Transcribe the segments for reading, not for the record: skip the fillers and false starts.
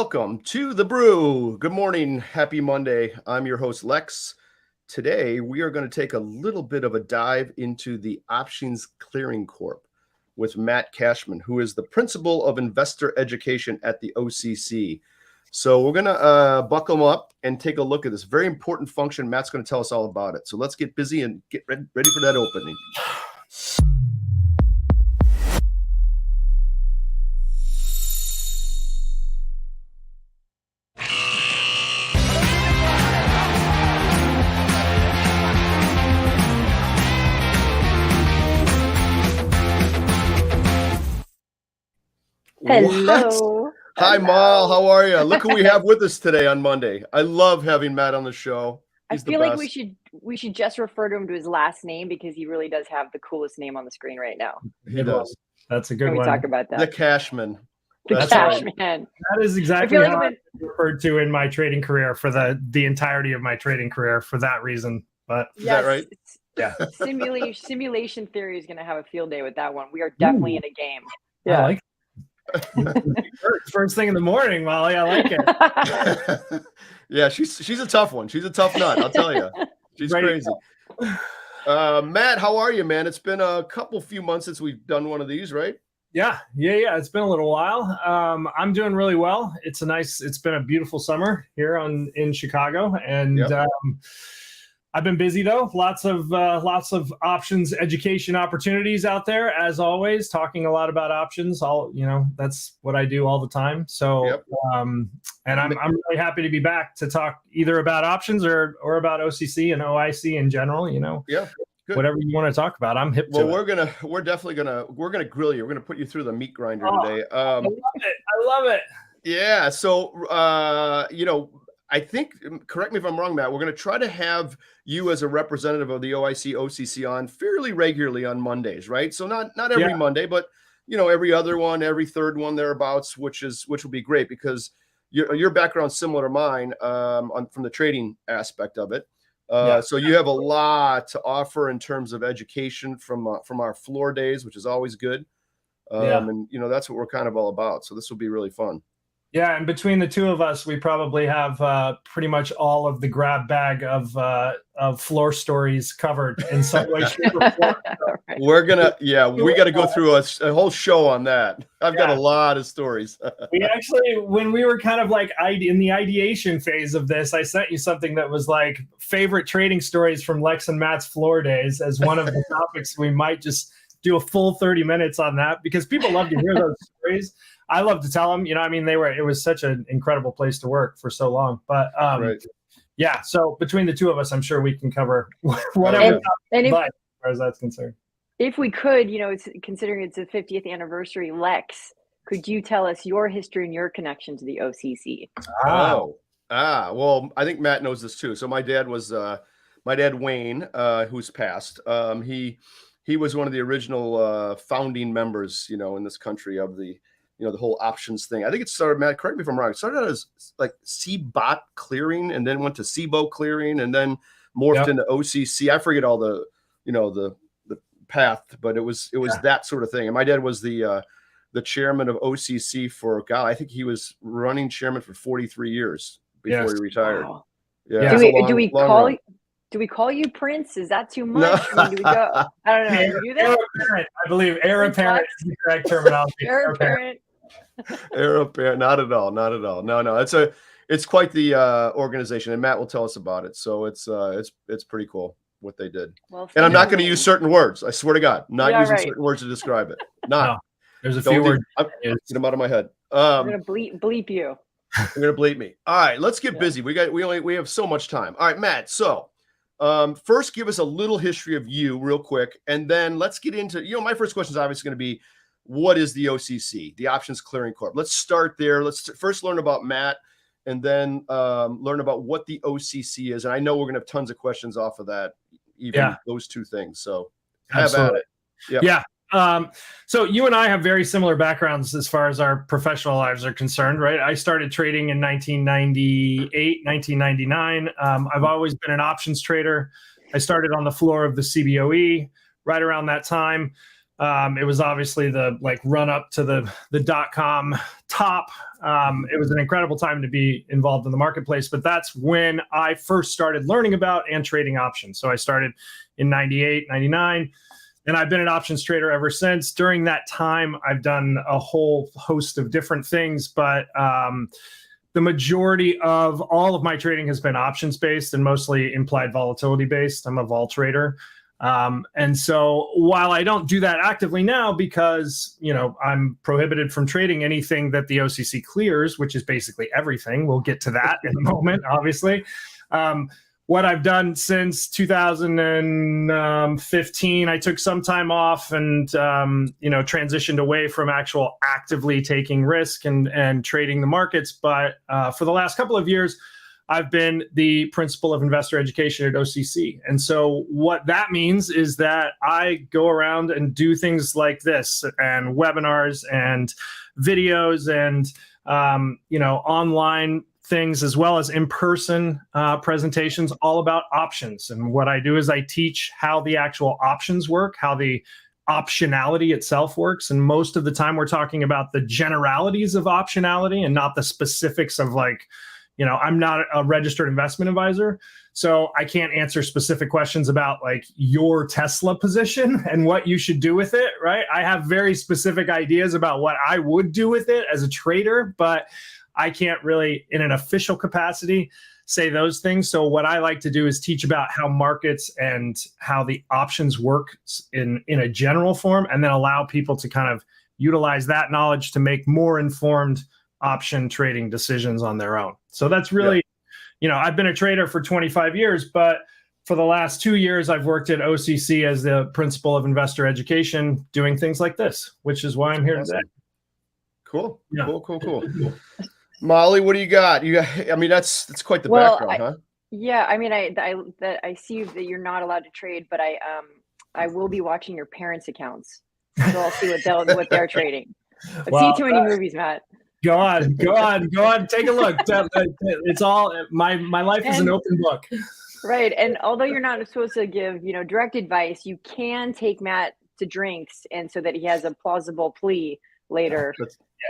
welcome to the Brew. Good morning. Happy Monday. I'm your host, Lex. Today, we are going to take a little bit of a dive into the Options Clearing Corp with Matt Cashman, who is the principal of investor education at the OCC. So we're going to buckle up and take a look at this very important function. Matt's going to tell us all about it. So let's get busy and get ready for that opening. Hello. What? Hi, Mal. How are you? Look who we have with us today on Monday. I love having Matt on the show. I feel like we should just refer to him to his last name because he really does have the coolest name on the screen right now. He does. That's a good Can one. we talk about that? The Cashman. The Cashman. Right. That is exactly how I referred to in my trading career for the entirety of my trading career for that reason. But is that right? Yeah. Simulation theory is going to have a field day with that one. We are definitely in a game. Yeah. I like it. First thing in the morning, Molly. I like it. Yeah, she's a tough one. She's a tough nut, I'll tell you. She's crazy. Matt, how are you, man? It's been a few months since we've done one of these, right? Yeah. It's been a little while. I'm doing really well. It's been a beautiful summer here in Chicago, and I've been busy though. Lots of options education opportunities out there, as always. Talking a lot about options. That's what I do all the time. So, and I'm really happy to be back to talk either about options or about OCC and OIC in general. Good. Whatever you want to talk about, I'm hip to it. We're definitely gonna grill you. We're gonna put you through the meat grinder today. I love it. Yeah. So, I think, correct me if I'm wrong, Matt, we're going to try to have you as a representative of the OIC, OCC on fairly regularly on Mondays, right? So not every Monday, but, every other one, every third one thereabouts, which will be great because your background's similar to mine from the trading aspect of it. So you have a lot to offer in terms of education from our floor days, which is always good. And, that's what we're kind of all about. So this will be really fun. Yeah, and between the two of us, we probably have pretty much all of the grab bag of floor stories covered in some way, shape, or form. We got to go through a whole show on that. I've got a lot of stories. We actually, when we were kind of like in the ideation phase of this, I sent you something that was like favorite trading stories from Lex and Matt's floor days as one of the topics. We might just do a full 30 minutes on that because people love to hear those stories. I love to tell them, it was such an incredible place to work for so long. But so between the two of us, I'm sure we can cover whatever as far as that's concerned. If we could, considering it's the 50th anniversary, Lex, could you tell us your history and your connection to the OCC? Well, I think Matt knows this too. So my dad Wayne, who's passed. He was one of the original founding members, in this country of the the whole options thing. I think it started, Matt, correct me if I'm wrong, it started out as like CBOT clearing and then went to CBO clearing and then morphed into OCC. I forget all the path, but it was that sort of thing. And my dad was the chairman of OCC for, I think he was running chairman for 43 years before he retired. Wow. Yeah. Do we call you Prince? Is that too much? No. Do we go? I don't know. Do that? Heir apparent. I believe heir apparent is the correct terminology. Heir apparent. Heir apparent. Not at all. No. It's quite the organization, and Matt will tell us about it. So it's pretty cool what they did. Well, and I'm not going to use certain words. I swear to God, not using certain words to describe it. No, there's a few words. Get them out of my head. I'm going to bleep you. You're going to bleep me. All right, let's get busy. We have so much time. All right, Matt. So. First, give us a little history of you real quick, and then let's get into, my first question is obviously going to be, what is the OCC, the Options Clearing Corp? Let's start there. Let's first learn about Matt, and then learn about what the OCC is. And I know we're going to have tons of questions off of that, those two things. So have at it. Yep. Yeah. So you and I have very similar backgrounds as far as our professional lives are concerned, right? I started trading in 1998, 1999. I've always been an options trader. I started on the floor of the CBOE right around that time. It was obviously the run up to the .com top. It was an incredible time to be involved in the marketplace, but that's when I first started learning about and trading options. So I started in 98, 99, and I've been an options trader ever since. During that time, I've done a whole host of different things, but the majority of all of my trading has been options based and mostly implied volatility based. I'm a vol trader. And so while I don't do that actively now because, I'm prohibited from trading anything that the OCC clears, which is basically everything. We'll get to that in a moment, obviously. What I've done since 2015, I took some time off and, transitioned away from actual actively taking risk and trading the markets. But for the last couple of years, I've been the principal of investor education at OCC. And so what that means is that I go around and do things like this and webinars and videos and, online things as well as in-person presentations all about options. And what I do is I teach how the actual options work, how the optionality itself works. And most of the time we're talking about the generalities of optionality and not the specifics of I'm not a registered investment advisor, so I can't answer specific questions about your Tesla position and what you should do with it, right? I have very specific ideas about what I would do with it as a trader, but I can't really, in an official capacity, say those things. So what I like to do is teach about how markets and how the options work in a general form, and then allow people to kind of utilize that knowledge to make more informed option trading decisions on their own. So that's really, I've been a trader for 25 years, but for the last 2 years, I've worked at OCC as the principal of investor education, doing things like this, which is why I'm here today. Cool. Yeah. Cool. Molly, what do you got? That's quite the background, huh? Yeah. I see that you're not allowed to trade, but I will be watching your parents' accounts. So I'll see what they're trading. I've seen too many movies, Matt. Go on, take a look. It's all my life is an open book. Right. And although you're not supposed to give, direct advice, you can take Matt to drinks and so that he has a plausible plea later.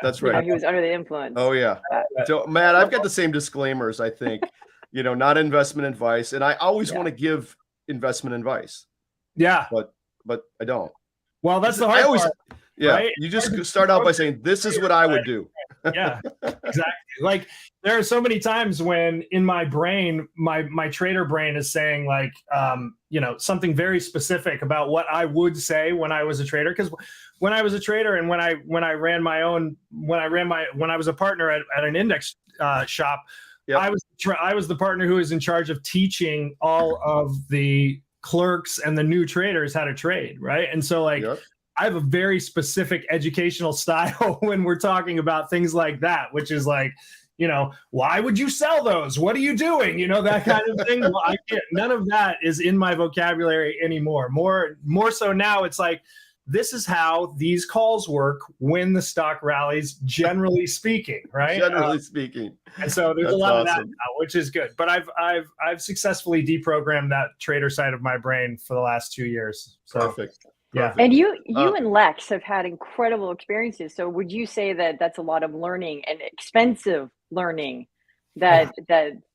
That's right. He was under the influence. Oh yeah. So Matt, I've got the same disclaimers, I think, not investment advice. And I always want to give investment advice. Yeah. But I don't. Well, that's the hard part. Yeah. Right? You just start out by saying, this is what I would do. Yeah, exactly. There are so many times when in my brain, my trader brain is saying something very specific about what I would say when I was a trader. Because when I was a trader and when I was a partner at an index shop, I was the partner who was in charge of teaching all of the clerks and the new traders how to trade. Right. And so I have a very specific educational style when we're talking about things like that, which is why would you sell those? What are you doing? That kind of thing. Well, none of that is in my vocabulary anymore. More so now, it's this is how these calls work when the stock rallies, generally speaking, right? Generally speaking. And so there's a lot of that now, which is good. But I've successfully deprogrammed that trader side of my brain for the last 2 years. So. Perfect. Yeah. And you and Lex have had incredible experiences. So would you say that that's a lot of learning and expensive learning that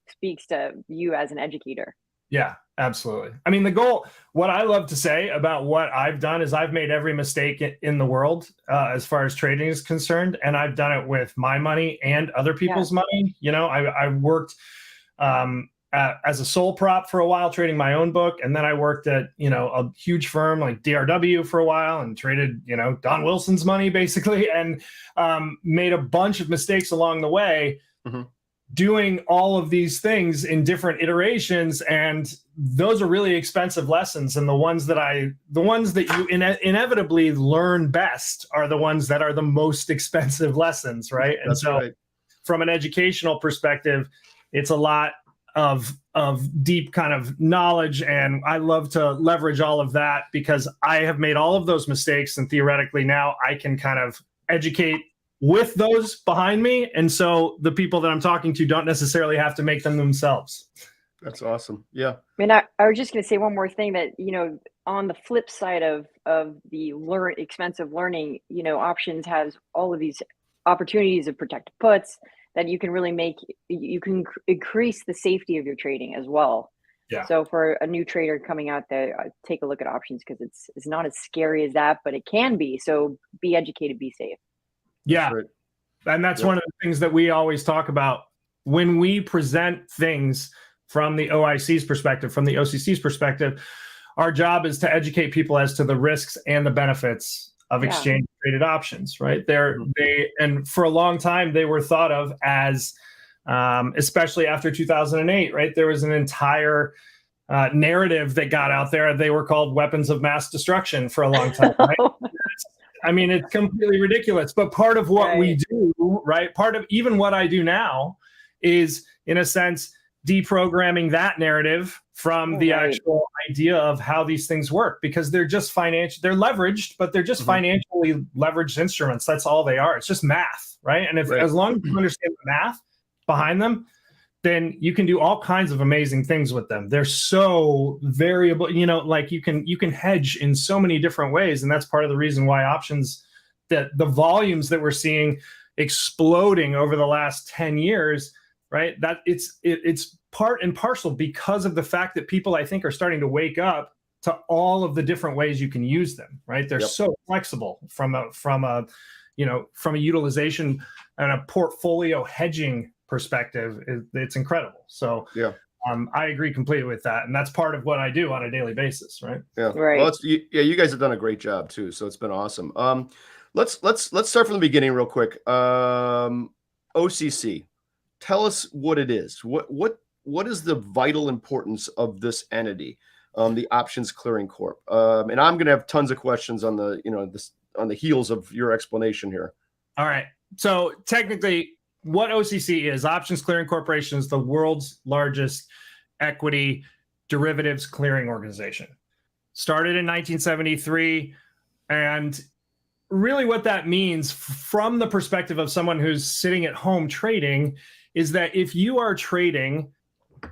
speaks to you as an educator? Yeah, absolutely. The goal, what I love to say about what I've done is I've made every mistake in the world as far as trading is concerned. And I've done it with my money and other people's money. I worked as a sole prop for a while, trading my own book. And then I worked at, a huge firm like DRW for a while and traded, Don Wilson's money basically, and made a bunch of mistakes along the way, doing all of these things in different iterations. And those are really expensive lessons. And the ones that you inevitably learn best are the ones that are the most expensive lessons. Right. And from an educational perspective, it's a lot of deep kind of knowledge. And I love to leverage all of that because I have made all of those mistakes. And theoretically now I can kind of educate with those behind me. And so the people that I'm talking to don't necessarily have to make them themselves. That's awesome. Yeah. I was just going to say one more thing that, on the flip side of the expensive learning, options has all of these opportunities of protected puts that you can really you can increase the safety of your trading as well. Yeah. So for a new trader coming out there, take a look at options because it's not as scary as that, but it can be. So be educated, be safe. Yeah. Right. And that's one of the things that we always talk about when we present things from the OIC's perspective, from the OCC's perspective. Our job is to educate people as to the risks and the benefits of exchange traded options, right? And for a long time, they were thought of as, especially after 2008, right? There was an entire narrative that got out there. They were called weapons of mass destruction for a long time, right? I mean, it's completely ridiculous. But part of what we do, right? Part of even what I do now is, in a sense, deprogramming that narrative from the actual idea of how these things work, because they're just they're leveraged, but they're just financially leveraged instruments. That's all they are. It's just math, right? And as long as you understand the math behind them, then you can do all kinds of amazing things with them. They're so variable, like you can hedge in so many different ways. And that's part of the reason why options, that the volumes that we're seeing exploding over the last 10 years, right? That it's part and parcel because of the fact that people, I think, are starting to wake up to all of the different ways you can use them, right? They're so flexible from a utilization and a portfolio hedging perspective. It's incredible. So I agree completely with that, and that's part of what I do on a daily basis, right? Yeah, well, you guys have done a great job too, so it's been awesome. Let's start from the beginning real quick. OCC, tell us what it is. What is the vital importance of this entity, the Options Clearing Corp? And I'm going to have tons of questions on the on the heels of your explanation here. All right. So technically, what OCC is, Options Clearing Corporation, is the world's largest equity derivatives clearing organization. Started in 1973. And really what that means from the perspective of someone who's sitting at home trading is that if you are trading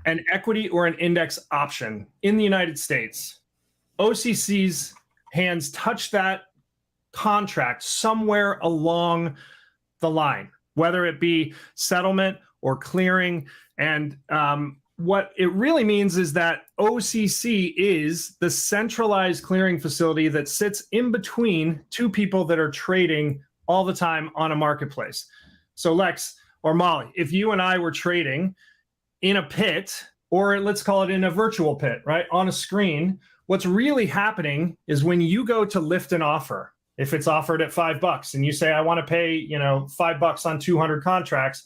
an equity or an index option in the United States, OCC's hands touch that contract somewhere along the line, whether it be settlement or clearing. And what it really means is that OCC is the centralized clearing facility that sits in between two people that are trading all the time on a marketplace. So Lex or Molly, if you and I were trading in a pit, or let's call it in a virtual pit, right, on a screen, what's really happening is when you go to lift an offer, if it's offered at $5 and you say, I want to pay, $5 on 200 contracts,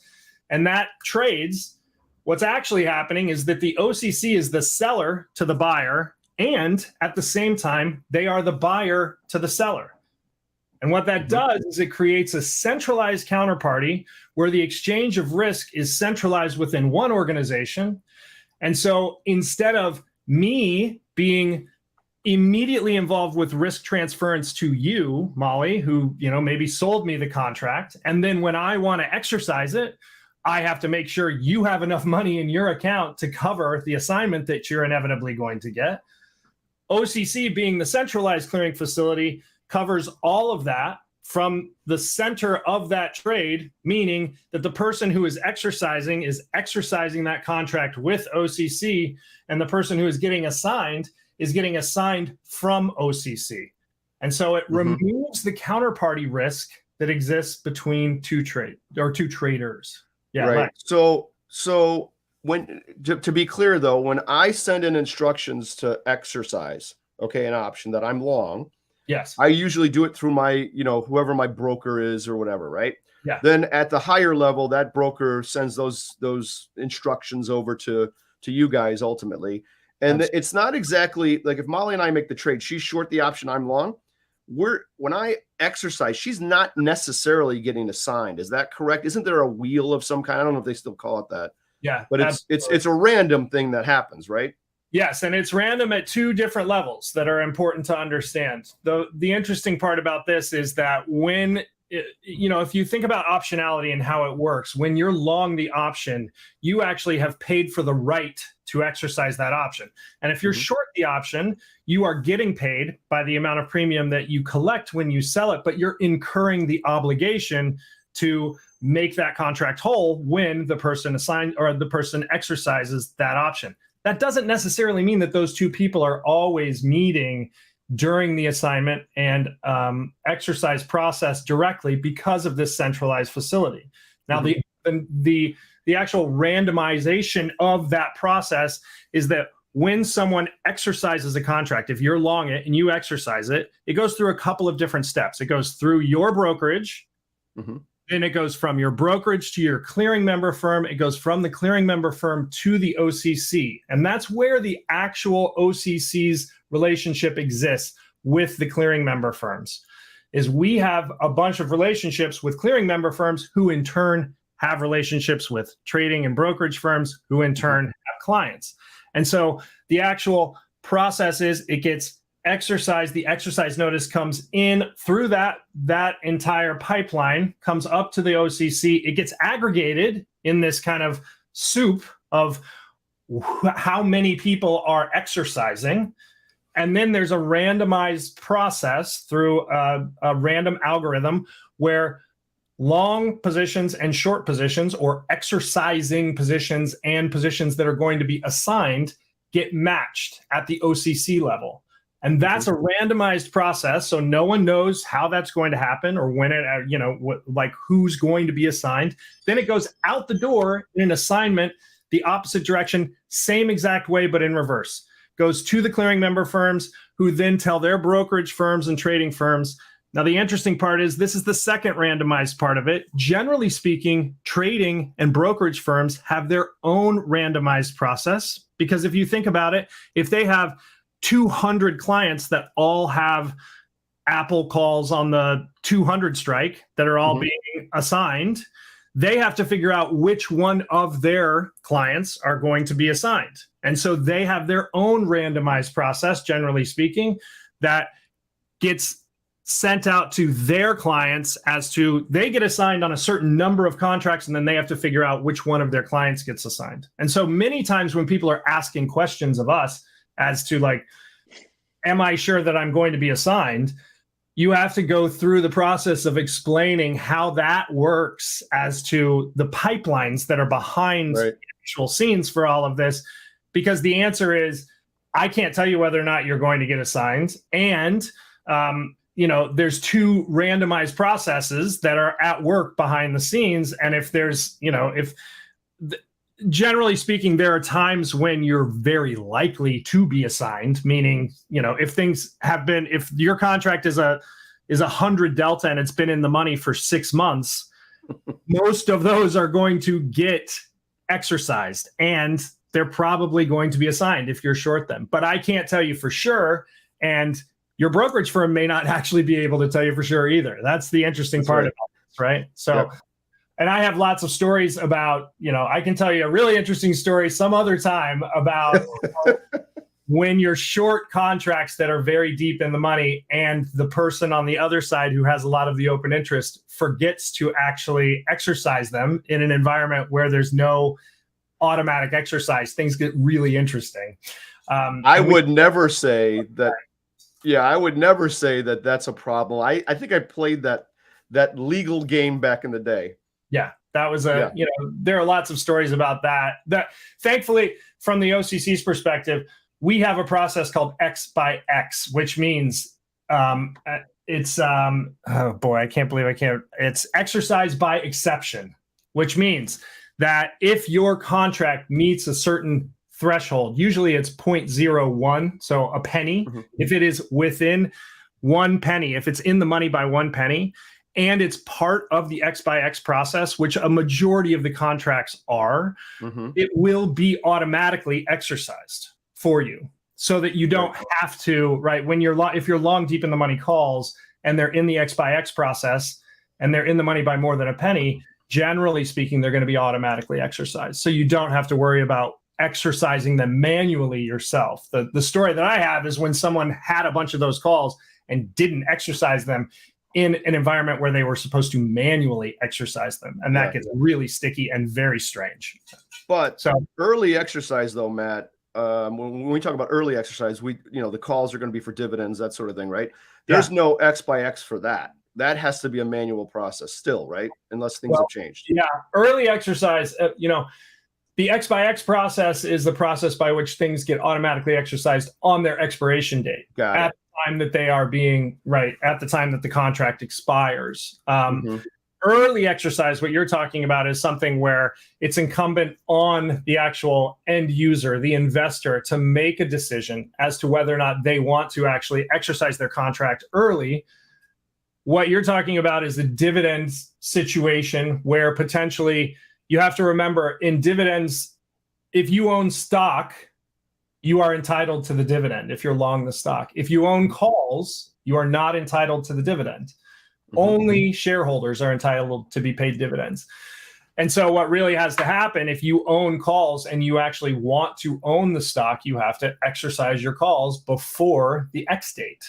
and that trades, what's actually happening is that the OCC is the seller to the buyer, and at the same time, they are the buyer to the seller. And what that does is it creates a centralized counterparty where the exchange of risk is centralized within one organization. And so instead of me being immediately involved with risk transference to you, Molly, who, maybe sold me the contract, and then when I want to exercise it, I have to make sure you have enough money in your account to cover the assignment that you're inevitably going to get. OCC, being the centralized clearing facility, covers all of that from the center of that trade, meaning that the person who is exercising that contract with OCC, and the person who is getting assigned from OCC. And so it removes the counterparty risk that exists between two traders. Yeah. Right. So when to be clear though, when I send in instructions to exercise, an option that I'm long, yes, I usually do it through my, whoever my broker is or whatever, right? Yeah. Then at the higher level, that broker sends those instructions over to you guys ultimately. And it's not exactly like if Molly and I make the trade, she's short the option, I'm long. When I exercise, she's not necessarily getting assigned. Is that correct? Isn't there a wheel of some kind? I don't know if they still call it that. Yeah. But it's a random thing that happens, right? Yes, and it's random at two different levels that are important to understand. The interesting part about this is that when, if you think about optionality and how it works, when you're long the option, you actually have paid for the right to exercise that option. And if you're short the option, you are getting paid by the amount of premium that you collect when you sell it, but you're incurring the obligation to make that contract whole when the person assigned or the person exercises that option. That doesn't necessarily mean that those two people are always meeting during the assignment and exercise process directly because of this centralized facility. Now, the actual randomization of that process is that when someone exercises a contract, if you're long it and you exercise it, it goes through a couple of different steps. It goes through your brokerage, then it goes from your brokerage to your clearing member firm. It goes from the clearing member firm to the OCC. And that's where the actual OCC's relationship exists with the clearing member firms, is we have a bunch of relationships with clearing member firms who in turn have relationships with trading and brokerage firms who in turn have clients. And so the actual process is it gets exercised. The exercise notice comes in through that entire pipeline, comes up to the OCC. It gets aggregated in this kind of soup of how many people are exercising. And then there's a randomized process through a random algorithm where long positions and short positions, or exercising positions and positions that are going to be assigned, get matched at the OCC level. And that's a randomized process. So no one knows how that's going to happen or when it, like who's going to be assigned. Then it goes out the door in an assignment, the opposite direction, same exact way, but in reverse. Goes to the clearing member firms, who then tell their brokerage firms and trading firms. Now, the interesting part is this is the second randomized part of it. Generally speaking, trading and brokerage firms have their own randomized process, because if you think about it, if they have 200 clients that all have Apple calls on the 200 strike that are all being assigned, they have to figure out which one of their clients are going to be assigned. And so they have their own randomized process, generally speaking, that gets sent out to their clients as to they get assigned on a certain number of contracts, and then they have to figure out which one of their clients gets assigned. And so many times when people are asking questions of us as to like, am I sure that I'm going to be assigned? You have to go through the process of explaining how that works as to the pipelines that are behind the actual scenes for all of this, because the answer is, I can't tell you whether or not you're going to get assigned. And, there's two randomized processes that are at work behind the scenes. And if there's, generally speaking, there are times when you're very likely to be assigned, meaning, if your contract is 100 delta and it's been in the money for 6 months, most of those are going to get exercised, and they're probably going to be assigned if you're short them. But I can't tell you for sure. And your brokerage firm may not actually be able to tell you for sure either. That's the interesting part of this, right? So, and I have lots of stories about, I can tell you a really interesting story some other time about when you're short contracts that are very deep in the money, and the person on the other side who has a lot of the open interest forgets to actually exercise them in an environment where there's no automatic exercise. Things get really interesting. I would never say that. Yeah, I would never say that that's a problem. I think I played that legal game back in the day. Yeah, that was there are lots of stories about that. That thankfully, from the OCC's perspective, we have a process called X by X, which means it's oh boy, I can't believe I can't. It's exercise by exception, which means that if your contract meets a certain threshold, usually it's 0.01, so a penny. If it is within 1 penny, if it's in the money by 1 penny, and it's part of the X by X process, which a majority of the contracts are, it will be automatically exercised for you, so that you don't have to, right? When if you're long deep in the money calls and they're in the X by X process and they're in the money by more than a penny, generally speaking, they're going to be automatically exercised. So you don't have to worry about exercising them manually yourself. The story that I have is when someone had a bunch of those calls and didn't exercise them in an environment where they were supposed to manually exercise them. And that gets really sticky and very strange. But early exercise though, Matt, when we talk about early exercise, the calls are going to be for dividends, that sort of thing, right? There's no X by X for that. that has to be a manual process still, right? Unless things have changed. Yeah, early exercise, the X by X process is the process by which things get automatically exercised on their expiration date. At the time that they are being, at the time that the contract expires. Early exercise, what you're talking about, is something where it's incumbent on the actual end user, the investor, to make a decision as to whether or not they want to actually exercise their contract early. What you're talking about is the dividend situation, where potentially you have to remember, in dividends, if you own stock, you are entitled to the dividend if you're long the stock. If you own calls, you are not entitled to the dividend. Only shareholders are entitled to be paid dividends. And so what really has to happen, if you own calls and you actually want to own the stock, you have to exercise your calls before the X date,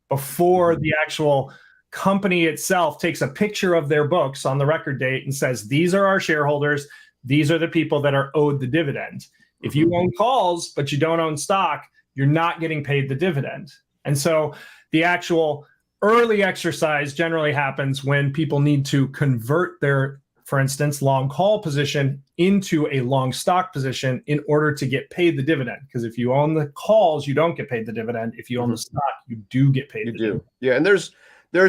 before the actual company itself takes a picture of their books on the record date and says, these are our shareholders, these are the people that are owed the dividend. If you own calls but you don't own stock, you're not getting paid the dividend. And so the actual early exercise generally happens when people need to convert their, for instance, long call position into a long stock position in order to get paid the dividend. Because if you own the calls, you don't get paid the dividend. If you own the stock, you do get paid the dividend. Yeah, and there's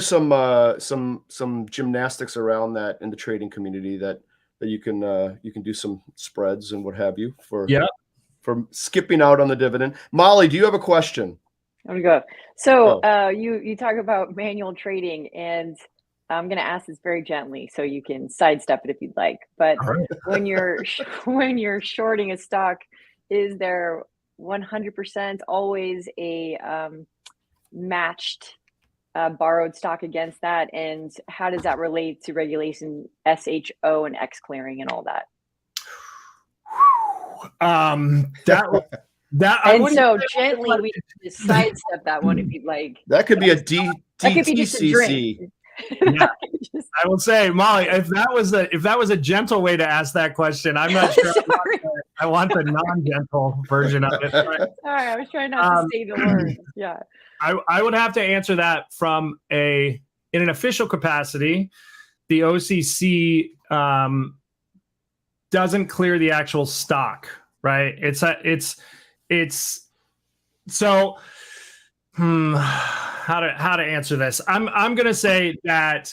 some gymnastics around that in the trading community that you can do some spreads and what have you for skipping out on the dividend. Molly, do you have a question? I'm gonna go. So you talk about manual trading, and I'm gonna ask this very gently, so you can sidestep it if you'd like. But when you're shorting a stock, is there 100% always a matched borrowed stock against that, and how does that relate to regulation SHO and X clearing and all that? And so gently we just sidestep that one if you'd like. That could be a DTCC. Yeah. I will say, Molly, if that was a gentle way to ask that question, I'm not sure. I want the non-gentle version of it. Sorry, I was trying not to say the word. Yeah. I would have to answer that from in an official capacity. The OCC doesn't clear the actual stock, right? So how to answer this? I'm going to say that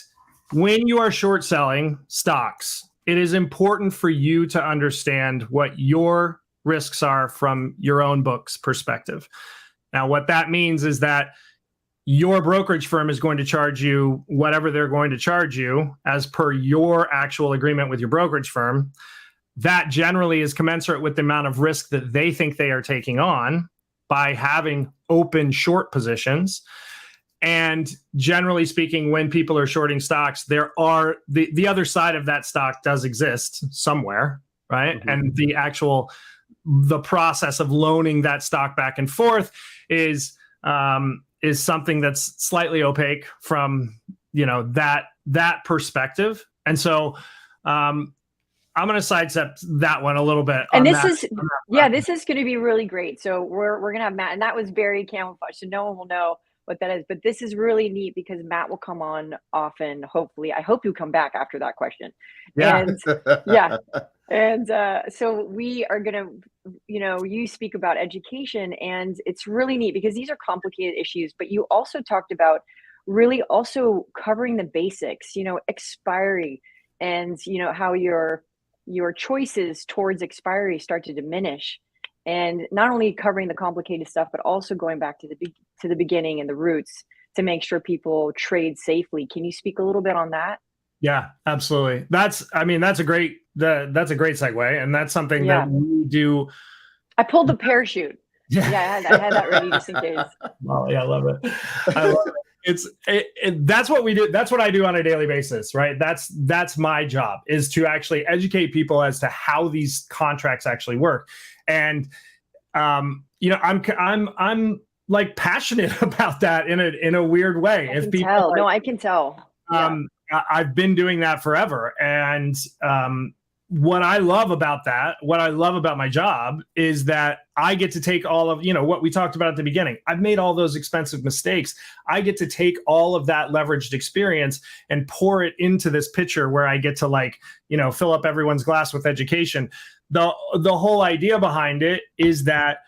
when you are short selling stocks, it is important for you to understand what your risks are from your own book's perspective. Now, what that means is that your brokerage firm is going to charge you whatever they're going to charge you as per your actual agreement with your brokerage firm. That generally is commensurate with the amount of risk that they think they are taking on by having open short positions. And generally speaking, when people are shorting stocks, there are the other side of that stock does exist somewhere, right? And the process of loaning that stock back and forth is something that's slightly opaque from that perspective. And so I'm going to sidestep that one a little bit. And this is going to be really great. So we're going to have Matt, and that was very camouflaged, so no one will know what that is. But this is really neat because Matt will come on often. Hopefully, I hope you come back after that question. Yeah. And yeah. And so we are going to, you speak about education, and it's really neat because these are complicated issues, but you also talked about really also covering the basics, expiry, and, how your choices towards expiry start to diminish, and not only covering the complicated stuff, but also going back to the beginning and the roots to make sure people trade safely. Can you speak a little bit on that? Yeah, absolutely. That's a great segue, and that's something that we do. I pulled the parachute. Yeah, I had that ready just in case. Well, yeah, I love it. I love it. That's what we do. That's what I do on a daily basis, right? That's my job, is to actually educate people as to how these contracts actually work. And I'm like passionate about that in a weird way. I can tell. I've been doing that forever, and what I love about my job is that I get to take all of, what we talked about at the beginning. I've made all those expensive mistakes. I get to take all of that leveraged experience and pour it into this pitcher where I get to fill up everyone's glass with education. The whole idea behind it is that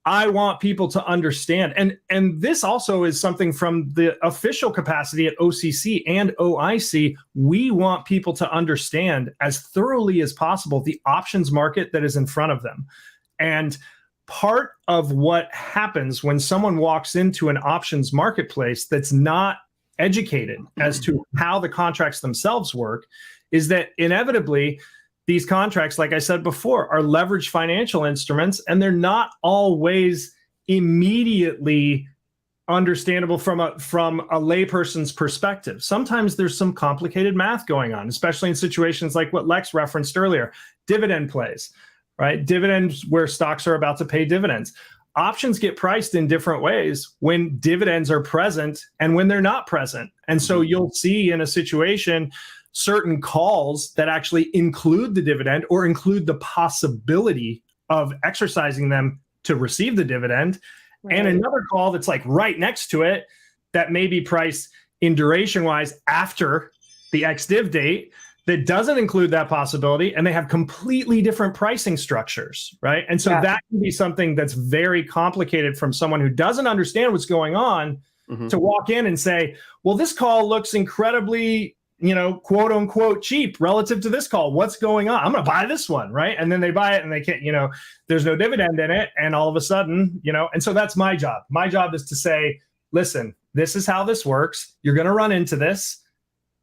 I want people to understand. And this also is something from the official capacity at OCC and OIC. We want people to understand as thoroughly as possible the options market that is in front of them. And part of what happens when someone walks into an options marketplace that's not educated as to how the contracts themselves work is that inevitably these contracts, like I said before, are leveraged financial instruments, and they're not always immediately understandable from a layperson's perspective. Sometimes there's some complicated math going on, especially in situations like what Lex referenced earlier, dividend plays, right? Dividends where stocks are about to pay dividends. Options get priced in different ways when dividends are present and when they're not present. And so you'll see in a situation certain calls that actually include the dividend or include the possibility of exercising them to receive the dividend, right, and another call that's right next to it that may be priced in duration wise after the ex-div date that doesn't include that possibility, and they have completely different pricing structures, right? And so that can be something that's very complicated from someone who doesn't understand what's going on to walk in and say, well, this call looks incredibly quote unquote cheap relative to this call. What's going on? I'm going to buy this one, right? And then they buy it and they can't, there's no dividend in it. And all of a sudden, and so that's my job. My job is to say, listen, this is how this works. You're going to run into this.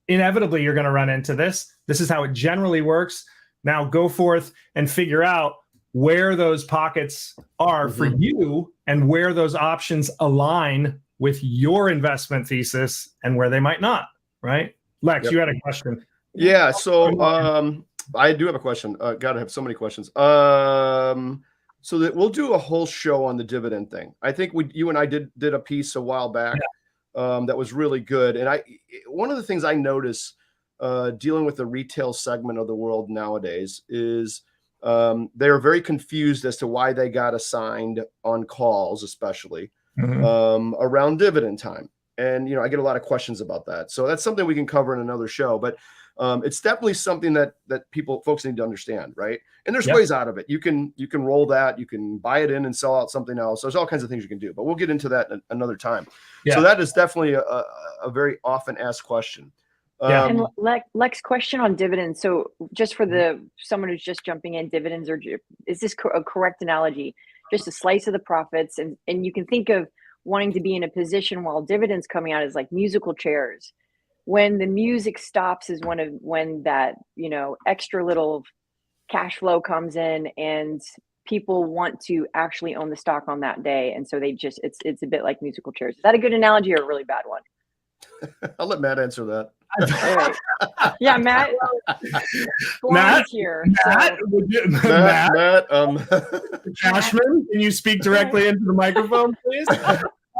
Inevitably, you're going to run into this. This is how it generally works. Now go forth and figure out where those pockets are for you and where those options align with your investment thesis and where they might not, right? Lex, you had a question. Yeah, so I do have a question. God, I have so many questions. So that we'll do a whole show on the dividend thing. I think you and I did a piece a while back that was really good. And one of the things I notice dealing with the retail segment of the world nowadays is they are very confused as to why they got assigned on calls, especially around dividend time. And, I get a lot of questions about that. So that's something we can cover in another show. But it's definitely something that folks need to understand, right? And there's ways out of it. You can roll that. You can buy it in and sell out something else. There's all kinds of things you can do. But we'll get into that another time. Yeah. So that is definitely a very often asked question. And Lex, question on dividends. So just for someone who's just jumping in, dividends is this a correct analogy? Just a slice of the profits, and you can think of wanting to be in a position while dividends coming out is like musical chairs. When the music stops is when that, extra little cash flow comes in and people want to actually own the stock on that day. And so it's a bit like musical chairs. Is that a good analogy or a really bad one? I'll let Matt answer that. All right. Yeah, Matt. Matt here. Matt, Cashman, can you speak directly into the microphone, please?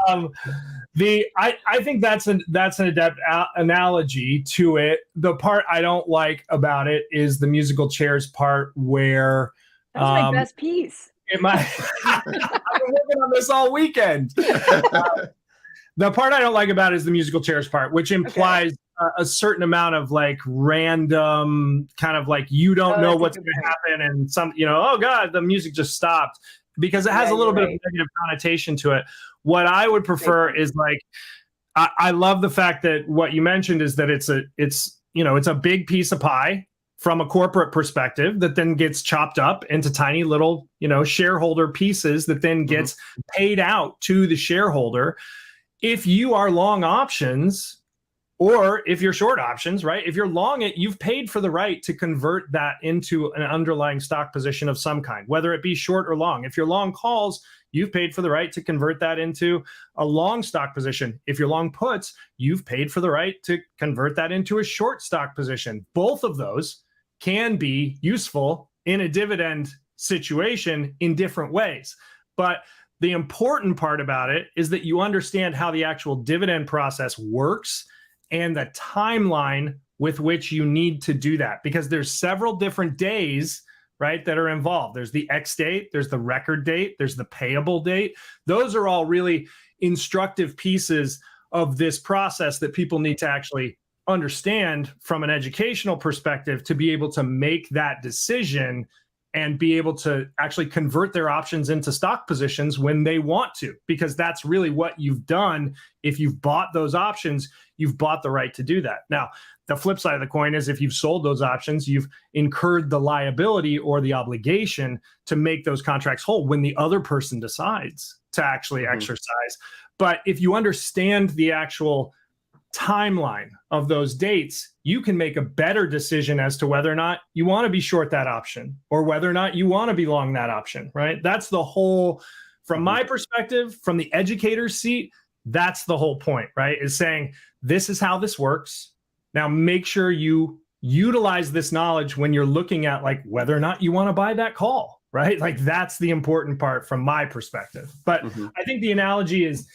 I think that's an adept analogy to it. The part I don't like about it is the musical chairs part where that's my best piece. I've been working on this all weekend. The part I don't like about it is the musical chairs part, which implies a certain amount of random kind of you don't know what's going to happen, and oh God, the music just stopped, because it has a little bit of negative connotation to it. What I would prefer is I love the fact that what you mentioned is that it's a big piece of pie from a corporate perspective that then gets chopped up into tiny little, shareholder pieces that then gets paid out to the shareholder. If you are long options, or if you're short options, right? If you're long it, you've paid for the right to convert that into an underlying stock position of some kind, whether it be short or long. If you're long calls, you've paid for the right to convert that into a long stock position. If you're long puts, you've paid for the right to convert that into a short stock position. Both of those can be useful in a dividend situation in different ways. But the important part about it is that you understand how the actual dividend process works and the timeline with which you need to do that, because there's several different days, right, that are involved. There's the X date, there's the record date, there's the payable date. Those are all really instructive pieces of this process that people need to actually understand from an educational perspective to be able to make that decision and be able to actually convert their options into stock positions when they want to, because that's really what you've done. If you've bought those options, you've bought the right to do that. Now, the flip side of the coin is if you've sold those options, you've incurred the liability or the obligation to make those contracts whole when the other person decides to actually exercise. But if you understand the actual timeline of those dates, you can make a better decision as to whether or not you want to be short that option or whether or not you want to be long that option, right? That's the whole, from my perspective, from the educator's seat, that's the whole point, right? Is saying, this is how this works. Now make sure you utilize this knowledge when you're looking at like whether or not you want to buy that call, right? Like that's the important part from my perspective. But I think the analogy is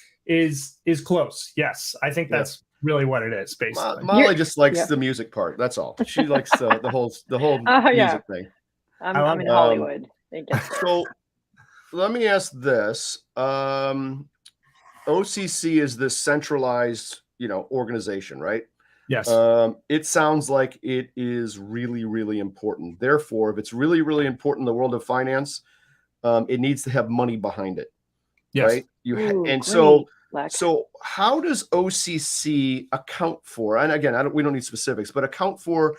close. Yes, I think that's really what it is, basically. Molly just likes the music part. That's all. She likes the whole music thing. I'm in Hollywood. So let me ask this: OCC is this centralized, organization, right? Yes. It sounds like it is really, really important. Therefore, if it's really, really important in the world of finance, it needs to have money behind it. Yes. Right? So how does OCC account for, and again, we don't need specifics, but account for,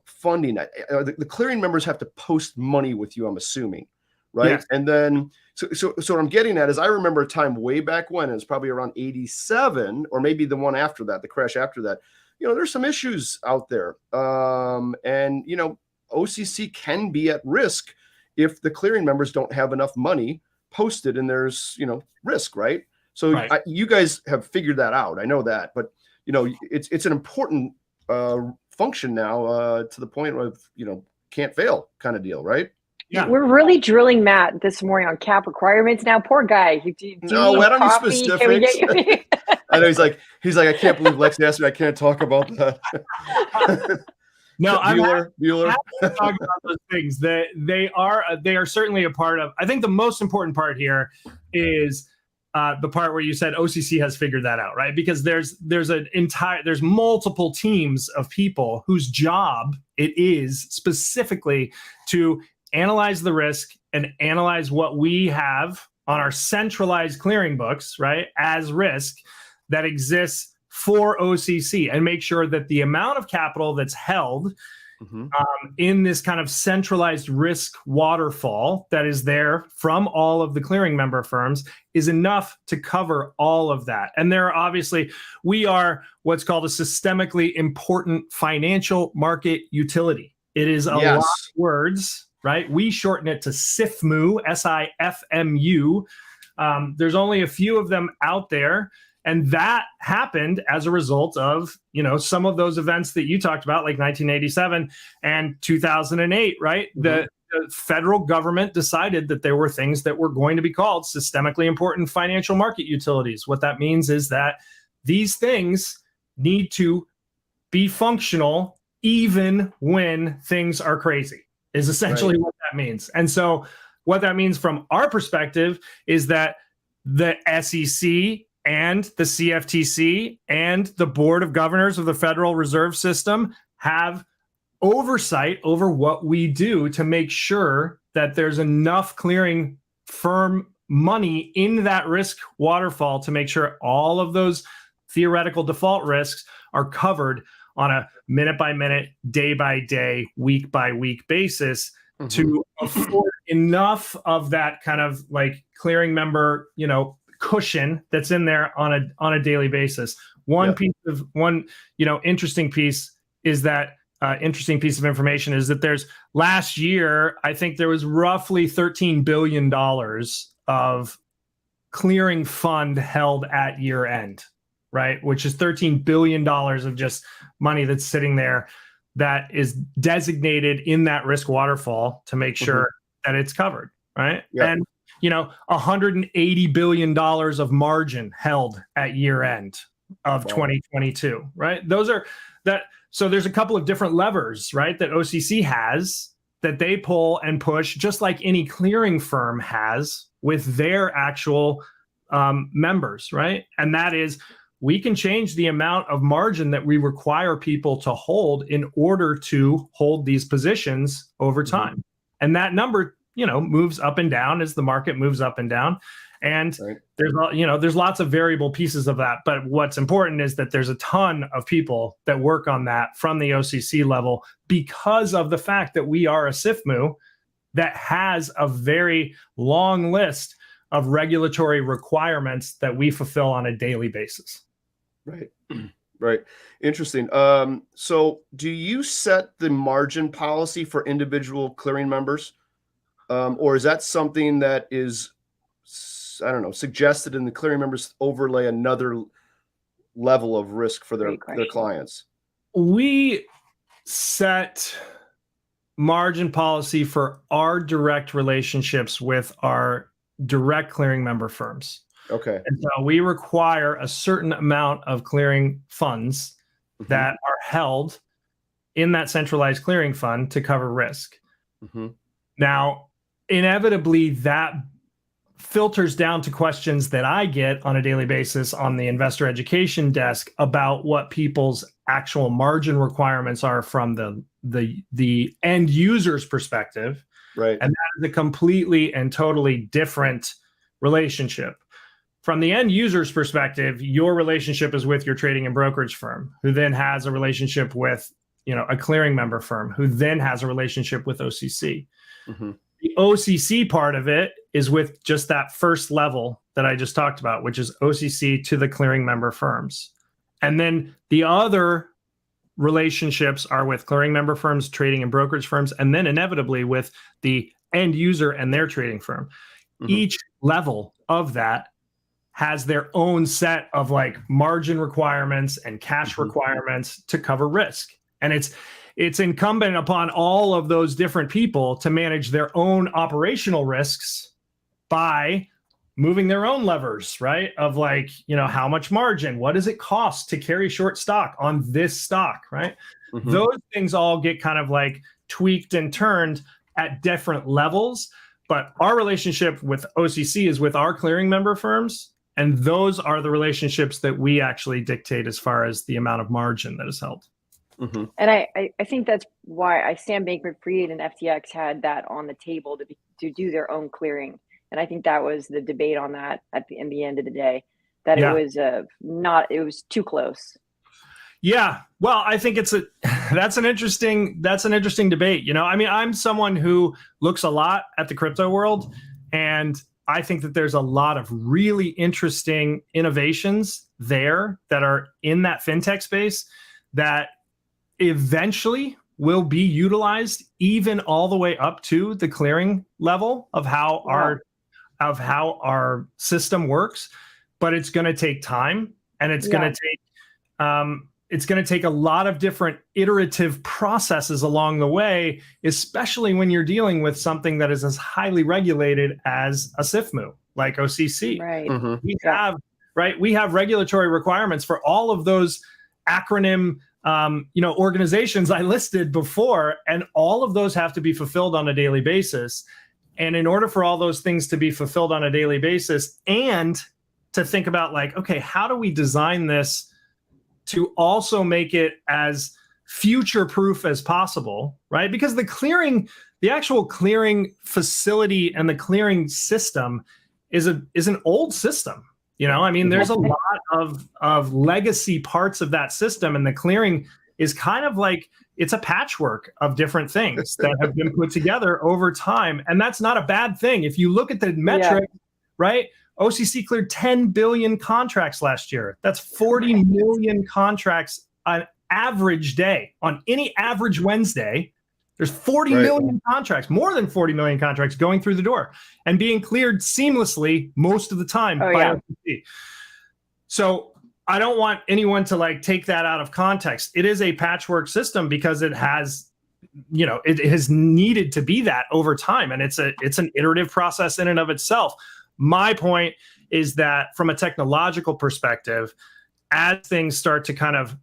funding? The clearing members have to post money with you, I'm assuming, right? Yes. And then, so what I'm getting at is I remember a time way back when, it's probably around 87, or maybe the one after that, the crash after that, there's some issues out there. And OCC can be at risk if the clearing members don't have enough money posted and there's, risk, right? So right. You guys have figured that out. I know that, but it's an important function now to the point of can't fail kind of deal, right? Yeah, we're really drilling Matt this morning on cap requirements. Now, poor guy. No, I don't need specifics. I know he's like I can't believe Lex asked me. I can't talk about that. No, Bueller. I'm talking about those things. They are certainly a part of. I think the most important part here is the part where you said OCC has figured that out, right? Because there's multiple teams of people whose job it is specifically to analyze the risk and analyze what we have on our centralized clearing books, right, as risk that exists for OCC, and make sure that the amount of capital that's held in this kind of centralized risk waterfall that is there from all of the clearing member firms is enough to cover all of that. And there are obviously, we are what's called a systemically important financial market utility. It is a lot of words, right? We shorten it to SIFMU, SIFMU. There's only a few of them out there. And that happened as a result of, some of those events that you talked about, like 1987 and 2008, right? The federal government decided that there were things that were going to be called systemically important financial market utilities. What that means is that these things need to be functional even when things are crazy, is essentially what that means. And so what that means from our perspective is that the SEC and the CFTC and the Board of Governors of the Federal Reserve System have oversight over what we do to make sure that there's enough clearing firm money in that risk waterfall to make sure all of those theoretical default risks are covered on a minute-by-minute, day-by-day, week-by-week basis to afford enough of that kind of like clearing member, cushion that's in there on a daily basis. Interesting piece of information is that there's last year, I think there was roughly $13 billion of clearing fund held at year end, right? Which is $13 billion of just money that's sitting there that is designated in that risk waterfall to make sure that it's covered, right? Yep. And $180 billion of margin held at year end, of 2022, right? Those are that. So there's a couple of different levers, right, that OCC has that they pull and push, just like any clearing firm has with their actual members, right? And that is, we can change the amount of margin that we require people to hold in order to hold these positions over time. And that number, moves up and down as the market moves up and down. And there's lots of variable pieces of that. But what's important is that there's a ton of people that work on that from the OCC level because of the fact that we are a SIFMU that has a very long list of regulatory requirements that we fulfill on a daily basis. Right. Right. Interesting. So do you set the margin policy for individual clearing members? Or is that something that is, I don't know, suggested in the clearing members overlay another level of risk for their clients? We set margin policy for our direct relationships with our direct clearing member firms. Okay. And so we require a certain amount of clearing funds that are held in that centralized clearing fund to cover risk. Now, inevitably, that filters down to questions that I get on a daily basis on the investor education desk about what people's actual margin requirements are from the end user's perspective. Right. And that is a completely and totally different relationship. From the end user's perspective, your relationship is with your trading and brokerage firm, who then has a relationship with, a clearing member firm, who then has a relationship with OCC. The OCC part of it is with just that first level that I just talked about, which is OCC to the clearing member firms. And then the other relationships are with clearing member firms, trading and brokerage firms, and then inevitably with the end user and their trading firm. Each level of that has their own set of margin requirements and cash requirements to cover risk. And it's incumbent upon all of those different people to manage their own operational risks by moving their own levers, right? Of how much margin, what does it cost to carry short stock on this stock, right? Those things all get kind of tweaked and turned at different levels. But our relationship with OCC is with our clearing member firms. And those are the relationships that we actually dictate as far as the amount of margin that is held. And I think that's why Sam Bankman-Fried and FTX had that on the table to do their own clearing. And I think that was the debate on that in the end of the day, that it was too close. Yeah. Well, I think that's an interesting debate. I'm someone who looks a lot at the crypto world, and I think that there's a lot of really interesting innovations there that are in that fintech space that eventually will be utilized even all the way up to the clearing level of how our system works. But it's going to take time, and it's going to take a lot of different iterative processes along the way, especially when you're dealing with something that is as highly regulated as a SIFMU, like OCC. Right. We have regulatory requirements for all of those acronym, organizations I listed before, and all of those have to be fulfilled on a daily basis. And in order for all those things to be fulfilled on a daily basis, and to think about okay, how do we design this to also make it as future-proof as possible, right? Because the actual clearing facility and the clearing system is an old system. There's a lot of legacy parts of that system, and the clearing is kind of it's a patchwork of different things that have been put together over time, and that's not a bad thing. If you look at the metric, right? OCC cleared 10 billion contracts last year. That's 40 million contracts on average day. On any average Wednesday, there's 40 million contracts, more than 40 million contracts going through the door and being cleared seamlessly most of the time by OCC. So I don't want anyone to take that out of context. It is a patchwork system because it has, it has needed to be that over time. And it's an iterative process in and of itself. My point is that from a technological perspective, as things start to kind of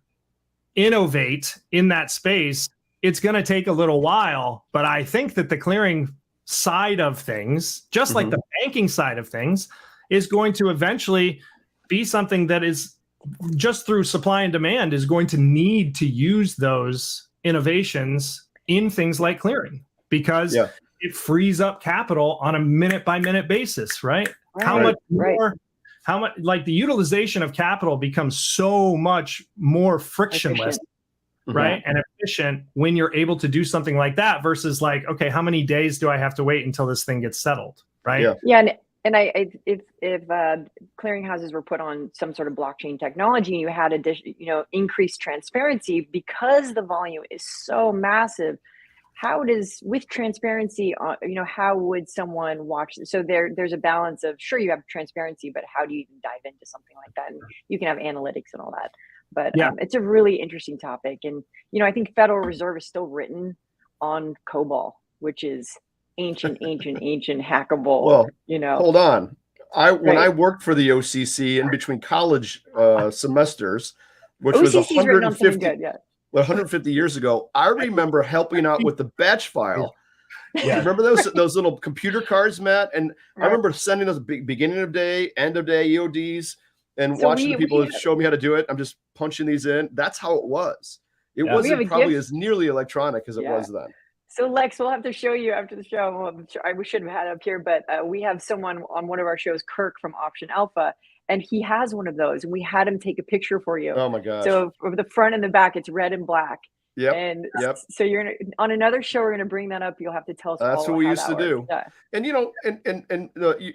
innovate in that space, it's going to take a little while. But I think that the clearing side of things, just like the banking side of things, is going to eventually be something that is just through supply and demand is going to need to use those innovations in things like clearing, because it frees up capital on a minute by minute basis, right? How much more, how much, like the utilization of capital becomes so much more frictionless, right? And efficient when you're able to do something like that versus like, okay, how many days do I have to wait until this thing gets settled, right? And if clearinghouses were put on some sort of blockchain technology, you had increased transparency because the volume is so massive. How does, with transparency, how would someone watch? So there's a balance of, sure, you have transparency, but how do you even dive into something like that? And you can have analytics and all that. But it's a really interesting topic. And, I think Federal Reserve is still written on COBOL, which is ancient hackable. Well, hold on. When I worked for the OCC in between college semesters, which was 150 years ago, I remember helping out with the batch file. Remember those little computer cards, Matt? And I remember sending those beginning of day, end of day EODs, and watching the people show me how to do it. I'm just punching these in. That's how it was. It wasn't probably as nearly electronic as it was then. So Lex, we'll have to show you after the show. Well, we should have had it up here, but we have someone on one of our shows, Kirk from Option Alpha, and he has one of those, and we had him take a picture for you. Oh my gosh! So for the front and the back, it's red and black. Yep. So you're on another show. We're gonna bring that up. You'll have to tell us. That's what we used to do. Yeah. And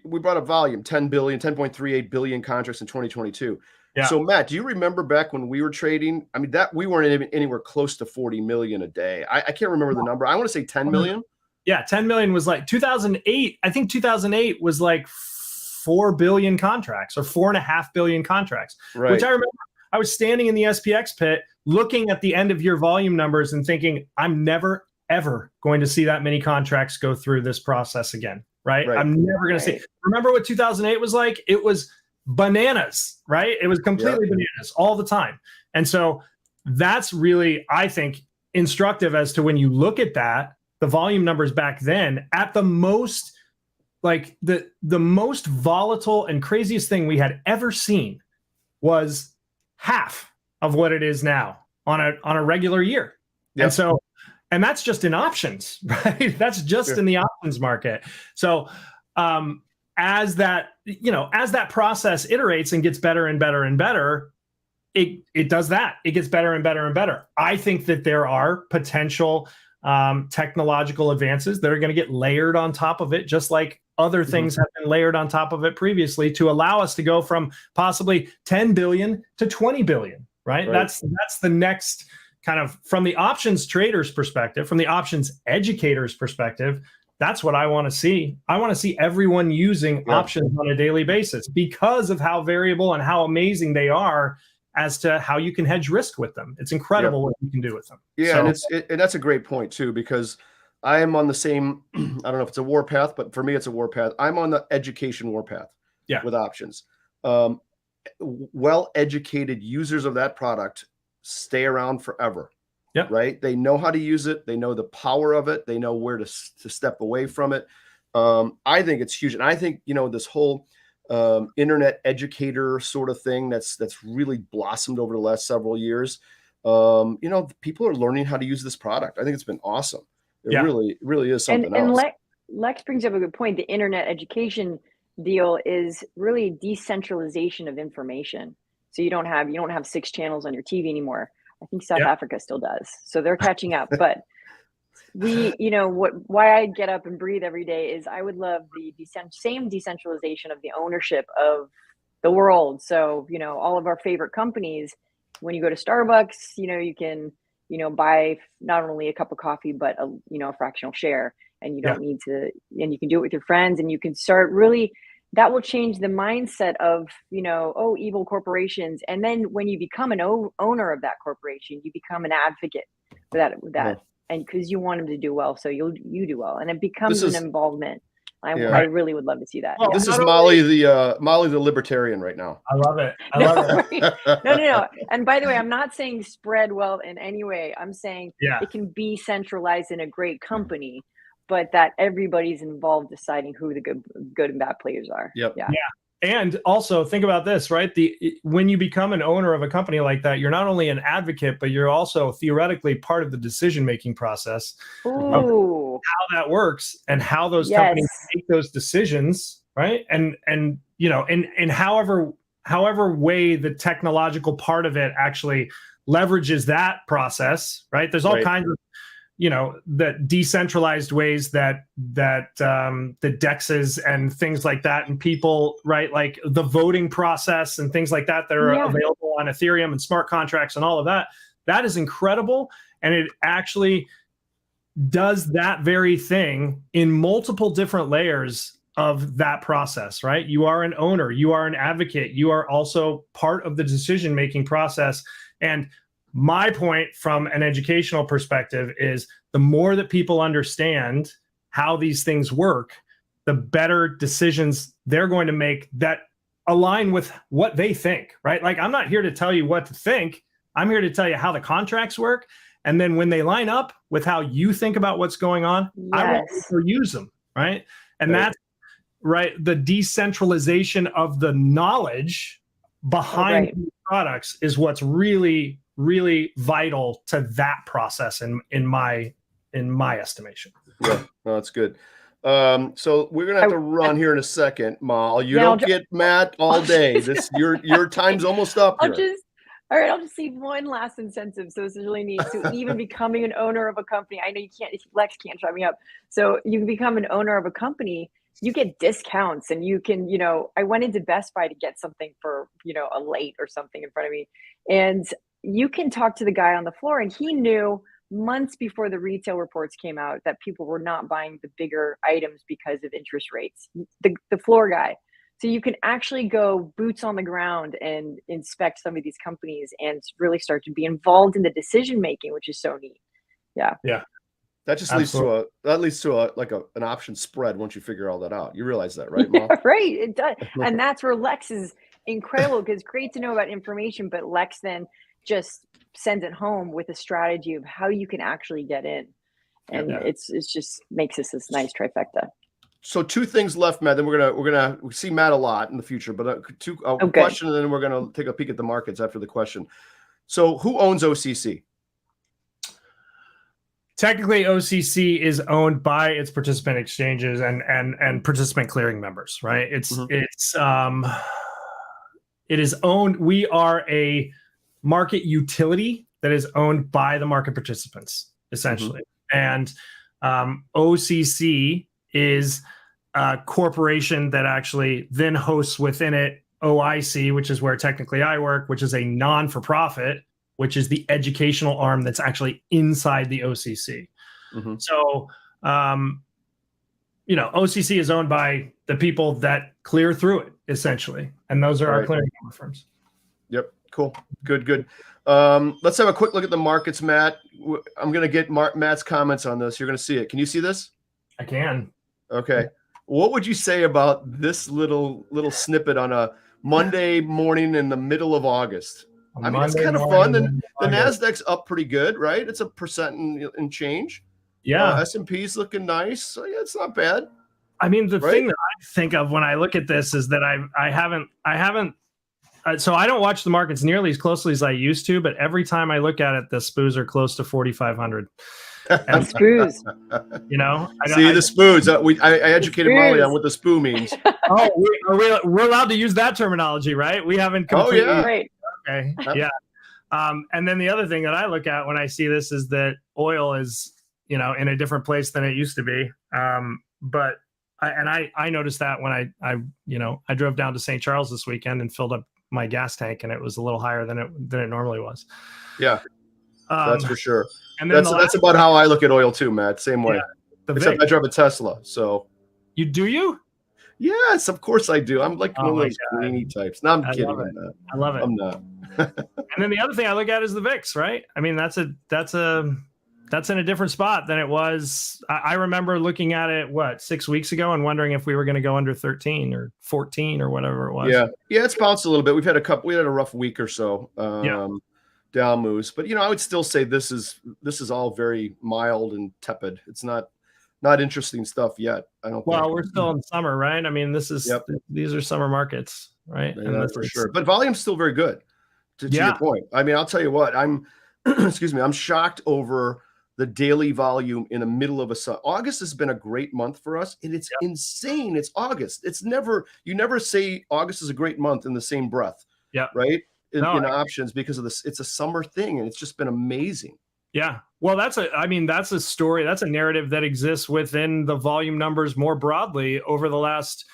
we brought a volume, 10.38 billion contracts in 2022. Yeah. So Matt, do you remember back when we were trading? I mean, that we weren't even anywhere close to 40 million a day. I can't remember the number. I want to say 10 million. Yeah, 10 million was like 2008. I think 2008 was like 4 billion contracts or 4.5 billion contracts. Right. Which I remember. I was standing in the SPX pit, looking at the end of year volume numbers and thinking, I'm never ever going to see that many contracts go through this process again. Right? I'm never going to see. Remember what 2008 was like? It was bananas, right? It was completely bananas all the time. And so that's really, I think, instructive as to when you look at that, the volume numbers back then at the most, like the most volatile and craziest thing we had ever seen was half of what it is now on a regular year. And so, and that's just in options, right? That's just in the options market. So, as that process iterates and gets better and better and better, it does that. It gets better and better and better. I think that there are potential technological advances that are going to get layered on top of it, just like other things have been layered on top of it previously to allow us to go from possibly 10 billion to 20 billion, right? That's the next kind of, from the options traders perspective, from the options educators perspective, that's what I want to see. I want to see everyone using options on a daily basis because of how variable and how amazing they are as to how you can hedge risk with them. It's incredible what you can do with them. Yeah, so, and that's a great point too, because I am on the same, I don't know if it's a warpath, but for me, it's a warpath. I'm on the education warpath with options. Well-educated users of that product stay around forever. Yep. Right. They know how to use it. They know the power of it. They know where to step away from it. I think it's huge. And I think, this whole internet educator sort of thing that's really blossomed over the last several years. People are learning how to use this product. I think it's been awesome. It really is something else. And Lex brings up a good point. The internet education deal is really decentralization of information. So you don't have 6 channels on your TV anymore. I think South Africa still does. So they're catching up. But why I get up and breathe every day is I would love the same decentralization of the ownership of the world. So, all of our favorite companies, when you go to Starbucks, you can, buy not only a cup of coffee, but a fractional share, and you don't need to, and you can do it with your friends, and you can start really, that will change the mindset of, evil corporations. And then when you become an owner of that corporation, you become an advocate for that, and because you want them to do well, so you do well, and it becomes an involvement I Yeah. really would love to see that. Well, Yeah. This is Not Molly the libertarian right now. I love it. I No, love it. no. And by the way, I'm not saying spread wealth in any way. I'm saying Yeah. it can be centralized in a great company, but that everybody's involved deciding who the good and bad players are. Yep. Yeah. And also think about this, right? When you become an owner of a company like that, you're not only an advocate, but you're also theoretically part of the decision-making process of Ooh. how that works and how those Yes. companies make those decisions, right? And you know, in however way the technological part of it actually leverages that process, right? There's all Right. kinds of, you know, that decentralized ways that the DEXs and things like that, and people, right, like the voting process and things like that are available on Ethereum and smart contracts and all of that. That is incredible, and it actually does that very thing in multiple different layers of that process, right? You are an owner, you are an advocate, you are also part of the decision-making process. And my point from an educational perspective is the more that people understand how these things work, the better decisions they're going to make that align with what they think, right? Like, I'm not here to tell you what to think. I'm here to tell you how the contracts work. And then when they line up with how you think about what's going on, I want to use them, right? And that's right. The decentralization of the knowledge behind these products is what's really, really vital to that process in my estimation. Yeah, no, that's good. So we're gonna have to run here in a second, Mal. You don't get Matt all day. This your time's almost up here. I'll just leave one last incentive. So this is really neat. So even becoming an owner of a company, I know Lex can't shut me up. So you can become an owner of a company, you get discounts, and you can, you know, I went into Best Buy to get something for, you know, a light or something in front of me. And you can talk to the guy on the floor, and he knew months before the retail reports came out that people were not buying the bigger items because of interest rates. The floor guy. So you can actually go boots on the ground and inspect some of these companies and really start to be involved in the decision making, which is so neat. Yeah. Yeah. That just leads to an option spread once you figure all that out. You realize that, right, Mom? Yeah, right. It does. And that's where Lex is incredible, because it's great to know about information, but Lex then just sends it home with a strategy of how you can actually get in. And it's just makes this nice trifecta. So 2 things left, Matt. Then we're gonna see Matt a lot in the future, but question, and then we're gonna take a peek at the markets after the question. So who owns OCC? Technically, OCC is owned by its participant exchanges and participant clearing members, right? It is owned. We are a market utility that is owned by the market participants, essentially. And OCC is a corporation that actually then hosts within it OIC, which is where technically I work, which is a non-for-profit, which is the educational arm that's actually inside the OCC. So, you know, OCC is owned by the people that clear through it, essentially. And those are our clearing firms. Yep. Cool. Good. Let's have a quick look at the markets, Matt. I'm going to get Matt's comments on this. You're going to see it. Can you see this? I can. Okay. What would you say about this little snippet on a Monday morning in the middle of August? I mean, it's kind of fun. The NASDAQ's up pretty good, right? It's 1% and change. Yeah. S&P's looking nice. So yeah, it's not bad. I mean, the thing that I think of when I look at this is that I haven't. So I don't watch the markets nearly as closely as I used to, but every time I look at it, the SPOOs are close to 4,500. And SPOOs, you know, the SPOOs. I educated Molly on what the SPOO means. We're allowed to use that terminology, right? We haven't completely. Oh yeah, right. Okay, yeah. And then the other thing that I look at when I see this is that oil is, you know, in a different place than it used to be. But I noticed that when I drove down to St. Charles this weekend and filled up my gas tank, and it was a little higher than it normally was. Yeah, that's for sure. And then that's about how I look at oil too, Matt. Same way. Yeah, except I drive a Tesla, so. You? Yes, of course I do. I'm like one of those greeny types. No, I'm kidding. I love it. I'm not. And then the other thing I look at is the VIX, right? I mean, that's a that's in a different spot than it was. I remember looking at it, 6 weeks ago, and wondering if we were going to go under 13 or 14 or whatever it was. Yeah. It's bounced a little bit. We had a rough week or so. Down moves, but I would still say this is all very mild and tepid. It's not interesting stuff yet. I don't. Well, we're still in summer, right? I mean, these are summer markets, right? Yeah, for sure. But volume's still very good. To your point, I mean, I'll tell you what. I'm excuse me. I'm shocked over the daily volume in the middle of August has been a great month for us, and it's insane. It's August. You never say August is a great month in the same breath. Yeah. Right. In options because of this. It's a summer thing, and it's just been amazing. Yeah. Well, that's a story. That's a narrative that exists within the volume numbers more broadly over the last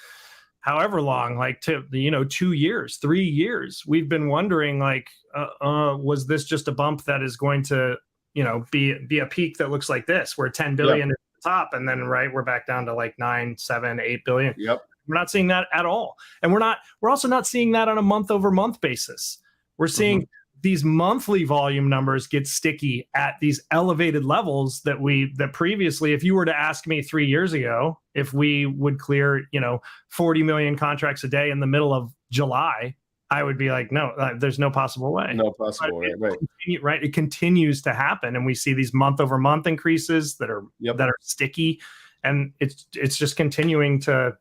however long, 2 years, 3 years. We've been wondering, was this just a bump that is going to, be a peak that looks like this, where 10 billion is the top, and then we're back down to 9, 7, 8 billion. Yep. We're not seeing that at all. And we're also not seeing that on a month over month basis. We're seeing these monthly volume numbers get sticky at these elevated levels that previously, if you were to ask me 3 years ago, if we would clear, 40 million contracts a day in the middle of July, I would be like, no, there's no possible way. No possible way, right? It continues to happen. And we see these month over month increases that are sticky. And it's just continuing to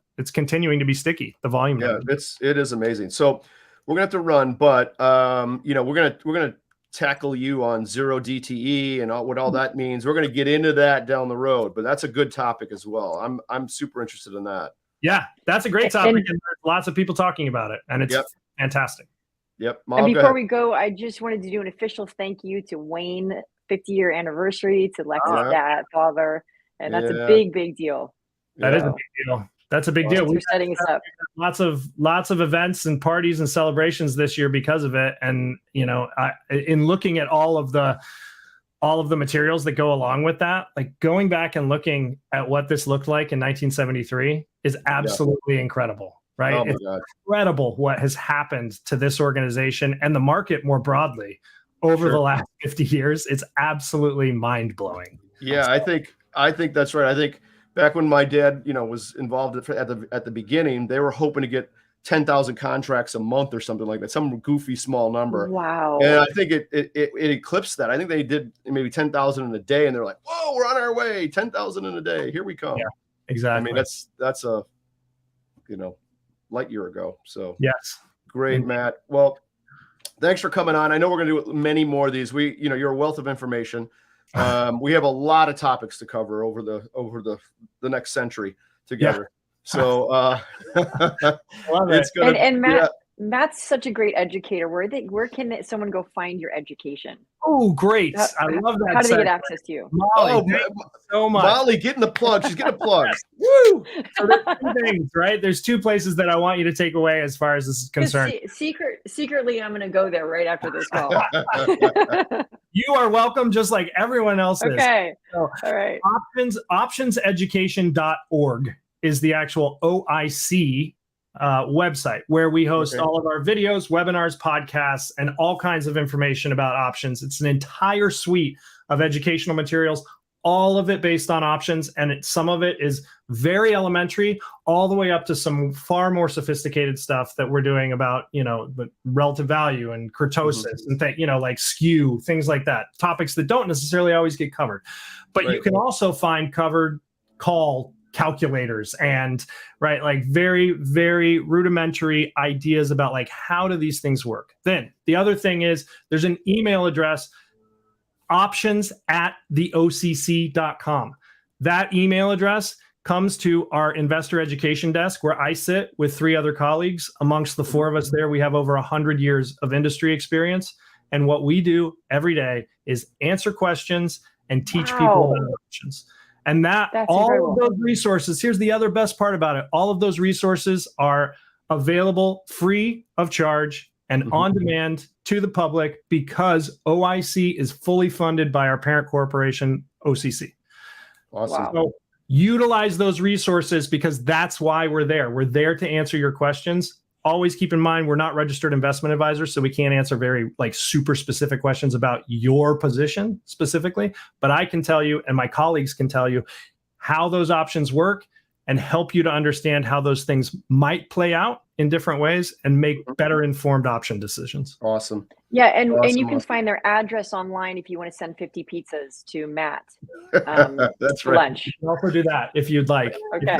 be sticky, the volume. Yeah, it is amazing. So we're gonna have to run, but we're gonna tackle you on zero DTE and what all that means. We're gonna get into that down the road, but that's a good topic as well. I'm super interested in that. Yeah, that's a great topic, and there's lots of people talking about it, and it's fantastic. Yep. Mom, and before we go, I just wanted to do an official thank you to Wayne, 50-year anniversary, to Lex's dad, father, and that's a big deal. That is a big deal. That's a big deal. We're setting us up. Lots of events and parties and celebrations this year because of it. And in looking at all of the materials that go along with that, going back and looking at what this looked like in 1973 is absolutely incredible, right? Oh my it's God. Incredible what has happened to this organization and the market more broadly over the last 50 years. It's absolutely mind blowing. Yeah, I think that's right. I think back when my dad, was involved at the beginning, they were hoping to get 10,000 contracts a month or something like that, some goofy small number. Wow. And I think it eclipsed that. I think they did maybe 10,000 in a day, and they're like, "Whoa, we're on our way! 10,000 in a day. Here we come." Yeah, exactly. I mean, that's a light year ago. So yes, great, Matt. Well, thanks for coming on. I know we're going to do many more of these. You're a wealth of information. We have a lot of topics to cover over the next century together. So it's good. And Matt's such a great educator. Where can someone go find your education? Oh, great. I love that. How do they get access to you? Molly, thank you so much. Molly, getting the plug. She's getting a plug. Woo! So there's two things, right? There's two places that I want you to take away as far as this is concerned. Secretly, I'm going to go there right after this call. You are welcome, just like everyone else is. Okay. So, all right. Optionseducation.org is the actual OIC website where we host all of our videos, webinars, podcasts, and all kinds of information about options. It's an entire suite of educational materials, all of it based on options. And some of it is very elementary, all the way up to some far more sophisticated stuff that we're doing about, the relative value and kurtosis and like skew, things like that, topics that don't necessarily always get covered. But you can also find covered call calculators and very, very rudimentary ideas about how do these things work. Then the other thing is there's an email address, options@theocc.com. That email address comes to our investor education desk where I sit with 3 other colleagues. Amongst the 4 of us there, we have over 100 years of industry experience. And what we do every day is answer questions and teach people about options. And that's all incredible. Of those resources, here's the other best part about it. All of those resources are available free of charge and on demand to the public because OIC is fully funded by our parent corporation, OCC. Awesome. Wow. So utilize those resources because that's why we're there. We're there to answer your questions. always keep in mind, we're not registered investment advisors, so we can't answer very like super specific questions about your position specifically. But I can tell you, and my colleagues can tell you how those options work and help you to understand how those things might play out in different ways and make better informed option decisions. Awesome. Yeah, and you can Awesome. find their address online if you want to send 50 pizzas to Matt. That's for right. lunch. You can also do that if you'd like. Okay.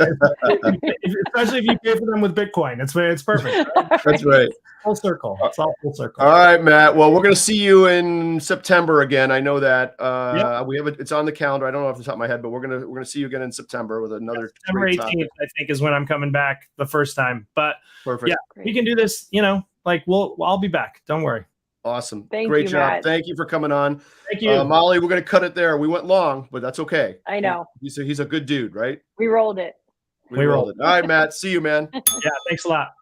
Especially if you pay for them with Bitcoin. It's perfect. That's right. Full circle. It's all full circle. All right, Matt. Well, we're going to see you in September again. I know that we have it. It's on the calendar. I don't know off the top of my head, but we're gonna see you again in September with another September 18th, topic. I think, is when I'm coming back the first time. But Perfect. yeah, Great. we can do this. I'll be back. Don't worry. Awesome. Thank Great you, job. Matt. Thank you for coming on. Thank you. Molly, we're going to cut it there. We went long, but that's okay. I know. He's a good dude, right? We rolled it. We rolled it. All right, Matt. See you, man. Yeah. Thanks a lot.